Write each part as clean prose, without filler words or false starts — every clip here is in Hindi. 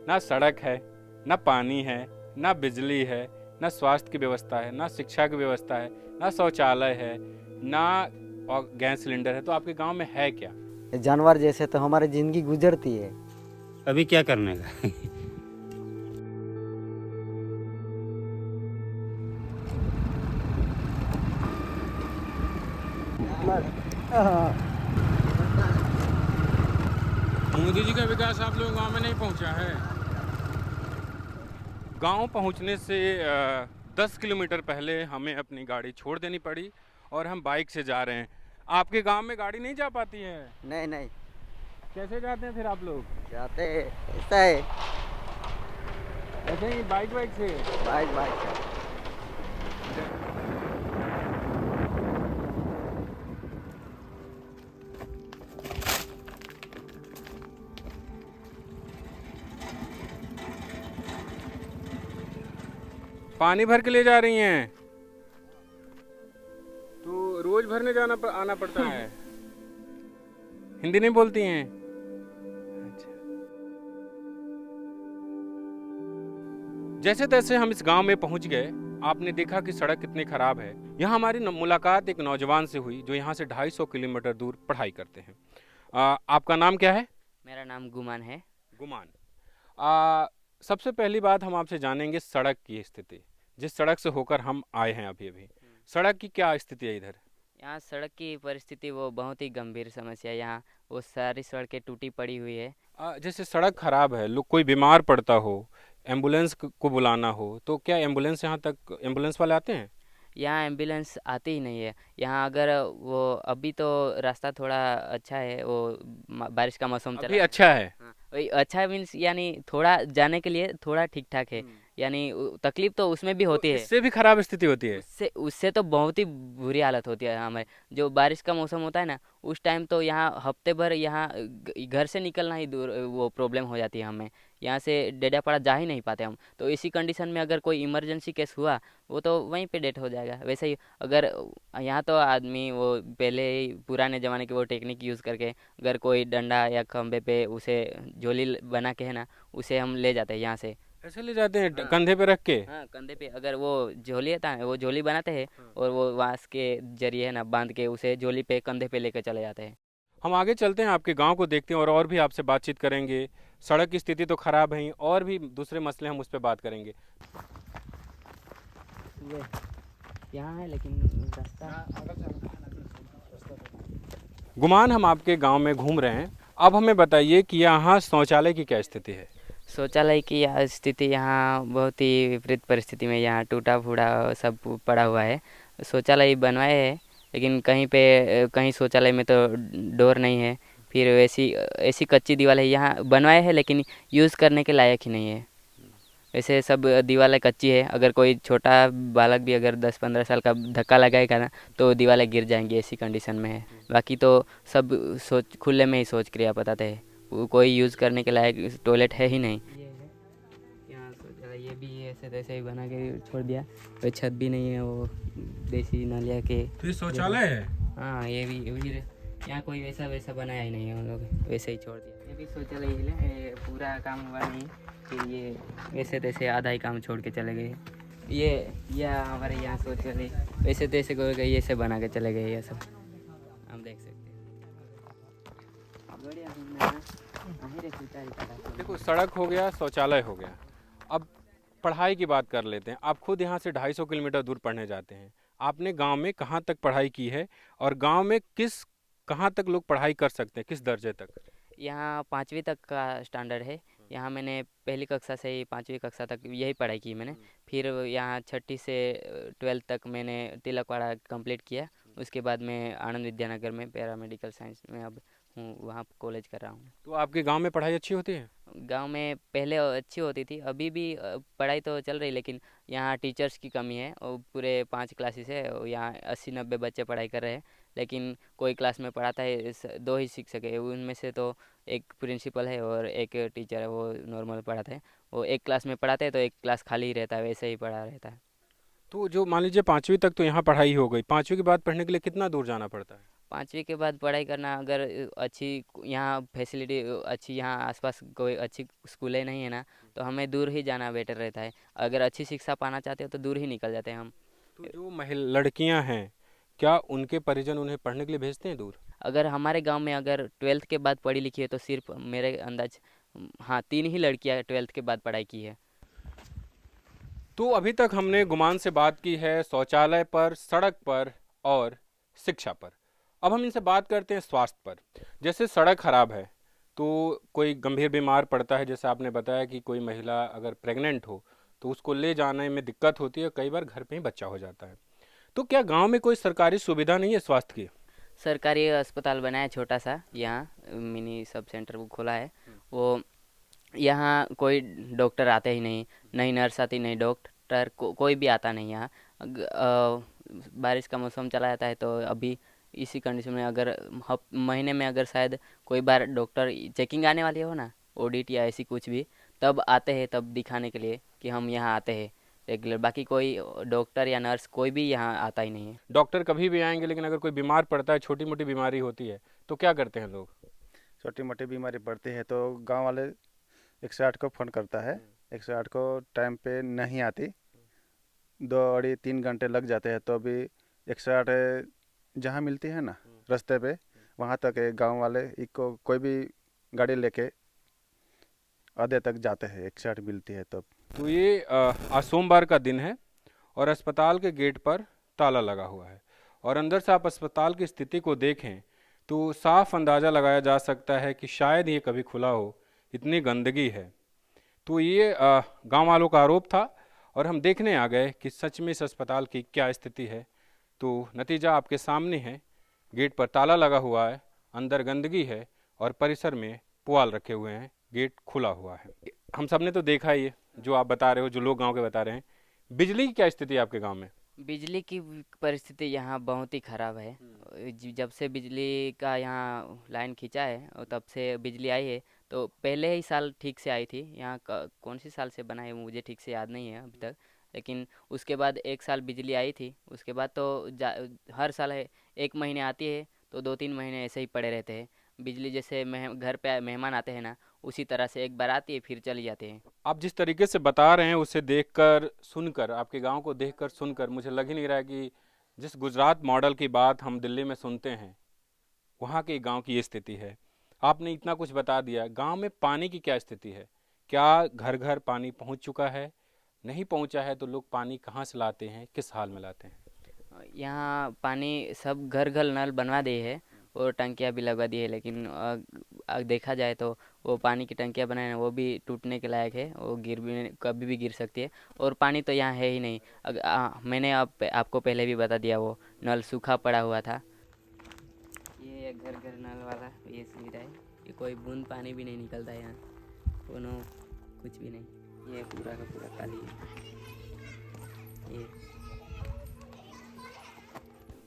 ना सड़क है, ना पानी है, ना बिजली है, ना स्वास्थ्य की व्यवस्था है, ना शिक्षा की व्यवस्था है, ना शौचालय है, ना और गैस सिलेंडर है। तो आपके गांव में है क्या? जानवर जैसे तो हमारी ज़िंदगी गुजरती है। अभी क्या करने का। मोदी जी का विकास आप लोगों गांव में नहीं पहुंचा है। गांव पहुंचने से 10 किलोमीटर पहले हमें अपनी गाड़ी छोड़ देनी पड़ी और हम बाइक से जा रहे हैं। आपके गांव में गाड़ी नहीं जा पाती है? नहीं नहीं, कैसे जाते हैं फिर आप लोग? जाते हैं, ऐसा है। ऐसे ही बाइक वाइक से? बाइक बाइक से। पानी भर के ले जा रही हैं? तो रोज भरने आना पड़ता है। हिंदी नहीं बोलती हैं? अच्छा। जैसे तैसे हम इस गांव में पहुंच गए। आपने देखा कि सड़क कितनी खराब है। यहाँ हमारी मुलाकात एक नौजवान से हुई जो यहाँ से 250 किलोमीटर दूर पढ़ाई करते हैं। आपका नाम क्या है? मेरा नाम गुमान है। गुमान। आ, सबसे पहली बात हम आपसे जानेंगे सड़क की स्थिति। जिस सड़क से होकर हम आए हैं अभी अभी, सड़क की क्या स्थिति है इधर? यहाँ सड़क की परिस्थिति वो बहुत ही गंभीर समस्या है। यहाँ वो सारी सड़कें टूटी पड़ी हुई है। जैसे सड़क खराब है, लोग कोई बीमार पड़ता हो, एम्बुलेंस को बुलाना हो, तो क्या एम्बुलेंस यहाँ तक एम्बुलेंस वाले आते हैं? यहाँ एम्बुलेंस आती ही नहीं है। यहाँ अगर वो अभी तो रास्ता थोड़ा अच्छा है, वो बारिश का मौसम अभी चला। अच्छा है। हाँ, वही अच्छा मीन्स यानी थोड़ा जाने के लिए थोड़ा ठीक ठाक है। यानी तकलीफ तो उसमें भी तो होती है। इससे भी खराब स्थिति होती है। उससे उससे तो बहुत ही बुरी हालत होती है हमें। जो बारिश का मौसम होता है ना, उस टाइम तो यहाँ हफ्ते भर यहाँ घर से निकलना ही दूर वो प्रॉब्लम हो जाती है हमें। यहाँ से डेडियापाड़ा जा ही नहीं पाते हम। तो इसी कंडीशन में अगर कोई इमरजेंसी केस हुआ, वो तो वहीं पे डेथ हो जाएगा। वैसे ही अगर यहाँ तो आदमी वो पहले ही पुराने ज़माने की वो टेक्निक यूज़ करके, अगर कोई डंडा या खंबे पे उसे झोली बना के है ना, उसे हम ले जाते हैं यहाँ से। ऐसे ले जाते हैं हाँ कंधे पे रख के? हाँ, कंधे पे अगर वो झोली था, वो झोली बनाते हैं और वो बांस के जरिए है ना बांध के उसे झोली पे कंधे पे लेकर चले जाते हैं। हम आगे चलते हैं, आपके गांव को देखते हैं और भी आपसे बातचीत करेंगे। सड़क की स्थिति तो खराब है ही, और भी दूसरे मसले हम उस पर बात करेंगे। ये यहाँ है लेकिन रास्ता। गुमान, हम आपके गांव में घूम रहे हैं। अब हमें बताइए कि यहाँ शौचालय की क्या स्थिति है? शौचालय की यह स्थिति यहाँ बहुत ही विपरीत परिस्थिति में, यहाँ टूटा फूटा सब पड़ा हुआ है। शौचालय बनवाए है लेकिन कहीं पे कहीं शौचालय में तो डोर नहीं है। फिर वैसी ऐसी कच्ची दीवार है। यहाँ बनवाए है लेकिन यूज़ करने के लायक ही नहीं है। वैसे सब दीवारें कच्ची है। अगर कोई छोटा बालक भी अगर 10-15 साल का धक्का लगाएगा ना, तो दीवारें गिर जाएंगी, ऐसी कंडीशन में है। बाकी तो सब सोच खुले में ही शौच क्रिया बताते हैं। कोई यूज़ करने के लायक टॉयलेट है ही नहीं। ये है यहाँ शौचालय, ये भी ऐसे तैसे ही बना के छोड़ दिया। कोई छत भी नहीं है, वो देसी नालिया के। तो ये शौचालय है? हाँ, ये भी यहाँ कोई वैसा वैसा बनाया ही नहीं है, उन लोग वैसे ही छोड़ दिया। ये भी शौचालय ही है, पूरा काम हुआ नहीं। फिर ये वैसे तैसे आधा ही काम छोड़ के चले गए। ये हमारे यहाँ शौचालय वैसे तैसे को गए, ऐसे बना के चले गए। ये सब हम देख सकते हैं। देखो, सड़क हो गया, शौचालय हो गया, अब पढ़ाई की बात कर लेते हैं। आप खुद यहाँ से 250 किलोमीटर दूर पढ़ने जाते हैं। आपने गांव में कहाँ तक पढ़ाई की है और गांव में कहाँ तक लोग पढ़ाई कर सकते हैं, किस दर्जे तक? यहाँ 5वीं तक का स्टैंडर्ड है। यहाँ मैंने पहली कक्षा से ही 5वीं कक्षा तक यही पढ़ाई की मैंने। फिर यहाँ 6ठी से 12th तक मैंने तिलकवाड़ा कंप्लीट किया। उसके बाद मैं आनंद विद्यानगर में पैरामेडिकल साइंस में अब हूँ, वहाँ कॉलेज कर रहा हूँ। तो आपके गांव में पढ़ाई अच्छी होती है? गांव में पहले अच्छी होती थी, अभी भी पढ़ाई तो चल रही, लेकिन यहाँ टीचर्स की कमी है। और पूरे 5 क्लासेस है और यहाँ 80-90 बच्चे पढ़ाई कर रहे हैं, लेकिन कोई क्लास में पढ़ाता है 2 ही शिक्षक है। उनमें से तो एक प्रिंसिपल है और एक टीचर है, वो नॉर्मल पढ़ाते हैं। वो एक क्लास में पढ़ाते हैं तो एक क्लास खाली ही रहता है, वैसे ही पढ़ा रहता है। तो जो मान लीजिए 5वीं तक तो यहाँ पढ़ाई हो गई, 5वीं के बाद पढ़ने के लिए कितना दूर जाना पड़ता है? 5वीं के बाद पढ़ाई करना अगर अच्छी यहाँ फैसिलिटी अच्छी यहाँ आसपास कोई अच्छी स्कूलें नहीं है ना, तो हमें दूर ही जाना बेटर रहता है। अगर अच्छी शिक्षा पाना चाहते हो तो दूर ही निकल जाते हैं हम। तो जो महिला लड़कियां हैं, क्या उनके परिजन उन्हें पढ़ने के लिए भेजते हैं दूर? अगर हमारे गांव में अगर 12th के बाद पढ़ी लिखी है तो सिर्फ मेरे अंदाज हाँ 3 ही लड़कियां 12th के बाद पढ़ाई की है। तो अभी तक हमने गुमान से बात की है शौचालय पर, सड़क पर और शिक्षा पर। अब हम इनसे बात करते हैं स्वास्थ्य पर। जैसे सड़क खराब है तो कोई गंभीर बीमार पड़ता है, जैसे आपने बताया कि कोई महिला अगर प्रेग्नेंट हो तो उसको ले जाने में दिक्कत होती है, कई बार घर पे ही बच्चा हो जाता है। तो क्या गांव में कोई सरकारी सुविधा नहीं है स्वास्थ्य की? सरकारी अस्पताल बना है छोटा सा, यहाँ मिनी सब सेंटर वो खोला है। वो यहाँ कोई डॉक्टर आते ही नहीं, नहीं नर्स आती, नहीं डॉक्टर कोई भी आता नहीं यहाँ। बारिश का मौसम चला जाता है तो अभी इसी कंडीशन में अगर महीने में अगर शायद कोई बार डॉक्टर चेकिंग आने वाली हो ना, ऑडिट या ऐसी कुछ भी, तब आते हैं, तब दिखाने के लिए कि हम यहाँ आते हैं रेगुलर। बाकी कोई डॉक्टर या नर्स कोई भी यहाँ आता ही नहीं है। डॉक्टर कभी भी आएंगे, लेकिन अगर कोई बीमार पड़ता है, छोटी मोटी बीमारी होती है, तो क्या करते हैं लोग? छोटी मोटी बीमारी पड़ती है तो गांव वाले 108 को फ़ोन करता है। 108 को टाइम पे नहीं आती, 2-3 घंटे लग जाते हैं, तो अभी 108 जहाँ मिलती है ना रास्ते पे, वहाँ तक गांव वाले को कोई भी गाड़ी लेके आधे तक जाते हैं, 108 मिलती है तब। तो ये आज सोमवार का दिन है और अस्पताल के गेट पर ताला लगा हुआ है, और अंदर से आप अस्पताल की स्थिति को देखें तो साफ अंदाज़ा लगाया जा सकता है कि शायद ये कभी खुला हो, इतनी गंदगी है। तो ये गांव वालों का आरोप था और हम देखने आ गए कि सच में इस अस्पताल की क्या स्थिति है। तो नतीजा आपके सामने है, गेट पर ताला लगा हुआ है, अंदर गंदगी है और परिसर में पुआल रखे हुए हैं, गेट खुला हुआ है। हम सब ने तो देखा ही है जो आप बता रहे हो, जो लोग गांव के बता रहे हैं। बिजली की क्या स्थिति है आपके गांव में? बिजली की परिस्थिति यहाँ बहुत ही ख़राब है। जब से बिजली का यहाँ लाइन खींचा है और तब से बिजली आई है, तो पहले ही साल ठीक से आई थी। यहाँ कौन सी साल से बना है मुझे ठीक से याद नहीं है अभी तक, लेकिन उसके बाद 1 साल बिजली आई थी। उसके बाद तो हर साल है 1 महीने आती है, तो 2-3 महीने ऐसे ही पड़े रहते हैं। बिजली जैसे घर पे मेहमान आते हैं ना, उसी तरह से एक बार आती है फिर चली जाती है। आप जिस तरीके से बता रहे हैं उसे देखकर सुनकर, आपके गांव को देखकर सुनकर मुझे लग ही नहीं रहा है कि जिस गुजरात मॉडल की बात हम दिल्ली में सुनते हैं वहाँ के गांव की ये स्थिति है। आपने इतना कुछ बता दिया। गांव में पानी की क्या स्थिति है? क्या घर घर पानी पहुँच चुका है? नहीं पहुँचा है तो लोग पानी कहाँ से लाते हैं, किस हाल में लाते हैं? यहाँ पानी सब घर घर नल बनवा दिए है और टंकियाँ भी लगवा दी है, लेकिन देखा जाए तो वो पानी की टंकियाँ बनाए हैं वो भी टूटने के लायक है, वो कभी भी गिर सकती है। और पानी तो यहाँ है ही नहीं। मैंने आपको पहले भी बता दिया, वो नल सूखा पड़ा हुआ था। ये घर घर नल वाला ये सुविधा है, ये कोई बूंद पानी भी नहीं निकलता है यहाँ, कोनो कुछ भी नहीं। ये पूरा का पूरा खाली है। ये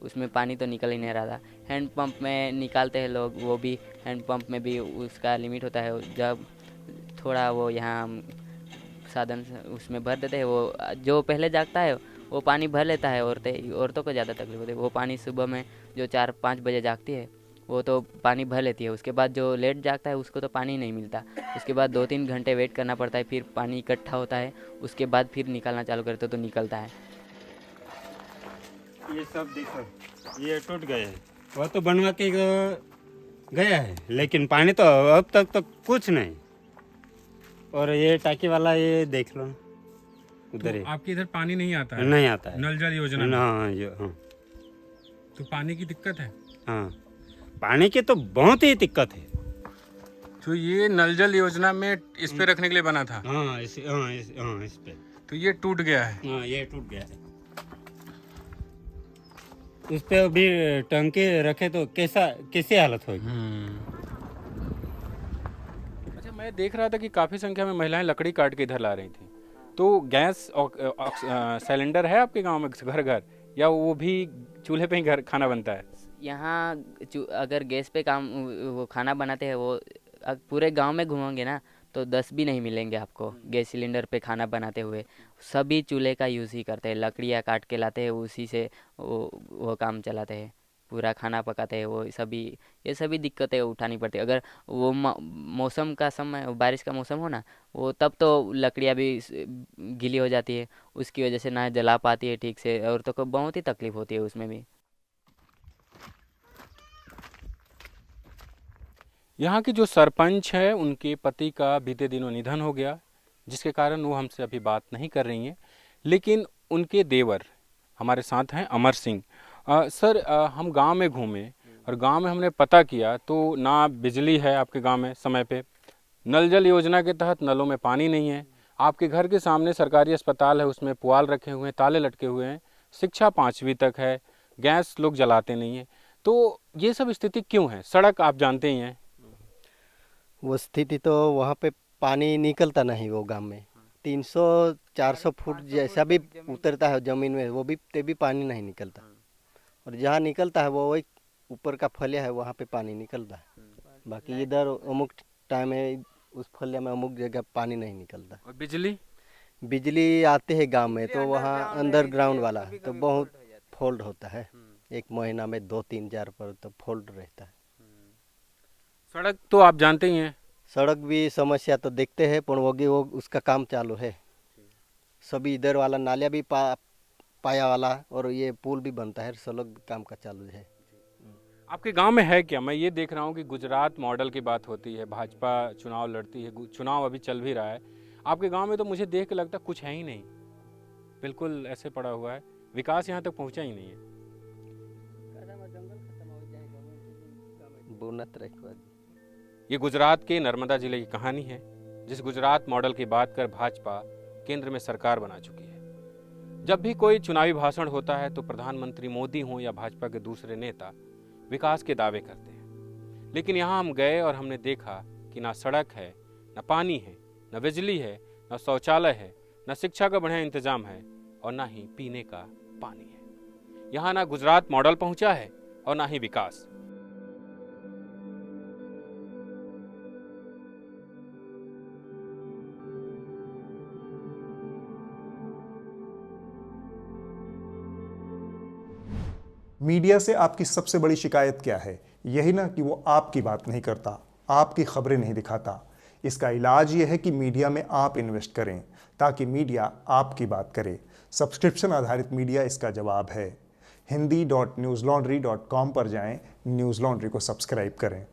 उसमें पानी तो निकल ही नहीं रहा था। हैंडपम्प में निकालते हैं लोग, वो भी हैंडपम्प में भी उसका लिमिट होता है। जब थोड़ा वो यहाँ साधन उसमें भर देते हैं, वो जो पहले जागता है वो पानी भर लेता है। औरतों को ज़्यादा तकलीफ होती है। वो पानी सुबह में जो 4-5 बजे जागती है वो तो पानी भर लेती है। उसके बाद जो लेट जागता है उसको तो पानी नहीं मिलता। उसके बाद 2-3 घंटे वेट करना पड़ता है, फिर पानी इकट्ठा होता है, उसके बाद फिर निकालना चालू करते तो निकलता है। ये सब देखो, ये टूट गए हैं। वह तो बनवा के गया है, लेकिन पानी तो अब तक तो कुछ नहीं। और ये टाकी वाला ये देख लो उधर तो ही, आपके इधर पानी नहीं आता है? नहीं आता है। नल जल योजना में? हाँ हाँ। तो पानी की दिक्कत है? हाँ, पानी की तो बहुत ही दिक्कत है। तो ये नल जल योजना में इस पे रखने के लिए बना था? हाँ इस पे। तो ये टूट गया है? हाँ, ये टूट गया है। उस पे अभी टंकी रखे तो कैसी हालत होगी। अच्छा, मैं देख रहा था कि काफ़ी संख्या में महिलाएं लकड़ी काट के इधर ला रही थी। तो गैस सिलेंडर है आपके गांव में घर घर, या वो भी चूल्हे पे ही घर खाना बनता है? यहाँ अगर गैस पे वो खाना बनाते हैं, वो पूरे गांव में घूमोगे ना तो 10 भी नहीं मिलेंगे आपको गैस सिलेंडर पे खाना बनाते हुए। सभी चूल्हे का यूज़ ही करते हैं, लकड़ियाँ काट के लाते हैं, उसी से वो काम चलाते हैं पूरा खाना पकाते हैं, वो सभी ये सभी दिक्कतें उठानी पड़ती है। अगर वो मौसम का समय बारिश का मौसम हो ना, वो तब तो लकड़ियाँ भी गीली हो जाती है, उसकी वजह से ना जला पाती है ठीक से, औरतों को बहुत ही तकलीफ होती है उसमें भी। यहाँ की जो सरपंच है उनके पति का बीते दिनों निधन हो गया, जिसके कारण वो हमसे अभी बात नहीं कर रही हैं, लेकिन उनके देवर हमारे साथ हैं, अमर सिंह। सर, हम गांव में घूमे और गांव में हमने पता किया तो ना बिजली है आपके गांव में समय पे, नल जल योजना के तहत नलों में पानी नहीं है, आपके घर के सामने सरकारी अस्पताल है, उसमें पुआल रखे हुए हैं, ताले लटके हुए हैं, शिक्षा 5वीं तक है, गैस लोग जलाते नहीं हैं। तो ये सब स्थिति क्यों है? सड़क आप जानते ही हैं। वो स्थिति तो वहाँ पे पानी निकलता नहीं वो गांव में, 300-400 फुट जैसा भी उतरता है ज़मीन में, वो भी ते भी पानी नहीं निकलता। और जहाँ निकलता है वो वही ऊपर का फलिया है, वहाँ पे पानी निकलता है। बाकी इधर अमुक टाइम है, उस फलिया में अमुक जगह पानी नहीं निकलता। और बिजली? बिजली आते है गांव में तो वहाँ अंडरग्राउंड वाला तो बहुत फॉल्ट होता है, एक महीना में 2-3-4 पर तो फॉल्ट रहता है। सड़क तो आप जानते ही हैं। सड़क भी समस्या तो देखते हैं, पर वो उसका काम चालू है। सभी इधर वाला नालिया भी पाया वाला और ये पुल भी बनता है, सड़क काम का चालू है। आपके गांव में है क्या? मैं ये देख रहा हूँ कि गुजरात मॉडल की बात होती है, भाजपा चुनाव लड़ती है, चुनाव अभी चल भी रहा है। आपके गांव में तो मुझे देख के लगता कुछ है ही नहीं, बिल्कुल ऐसे पड़ा हुआ है, विकास यहाँ तक पहुँचा ही नहीं है। ये गुजरात के नर्मदा जिले की कहानी है, जिस गुजरात मॉडल की बात कर भाजपा केंद्र में सरकार बना चुकी है। जब भी कोई चुनावी भाषण होता है तो प्रधानमंत्री मोदी हों या भाजपा के दूसरे नेता विकास के दावे करते हैं, लेकिन यहाँ हम गए और हमने देखा कि ना सड़क है, ना पानी है, ना बिजली है, ना शौचालय है, ना शिक्षा का बढ़िया इंतजाम है और ना ही पीने का पानी है। यहाँ ना गुजरात मॉडल पहुँचा है और ना ही विकास। मीडिया से आपकी सबसे बड़ी शिकायत क्या है? यही ना कि वो आपकी बात नहीं करता, आपकी खबरें नहीं दिखाता। इसका इलाज ये है कि मीडिया में आप इन्वेस्ट करें ताकि मीडिया आपकी बात करे। सब्सक्रिप्शन आधारित मीडिया इसका जवाब है। hindi.newslaundry.com पर जाएं, न्यूज़ लॉन्ड्री को सब्सक्राइब करें।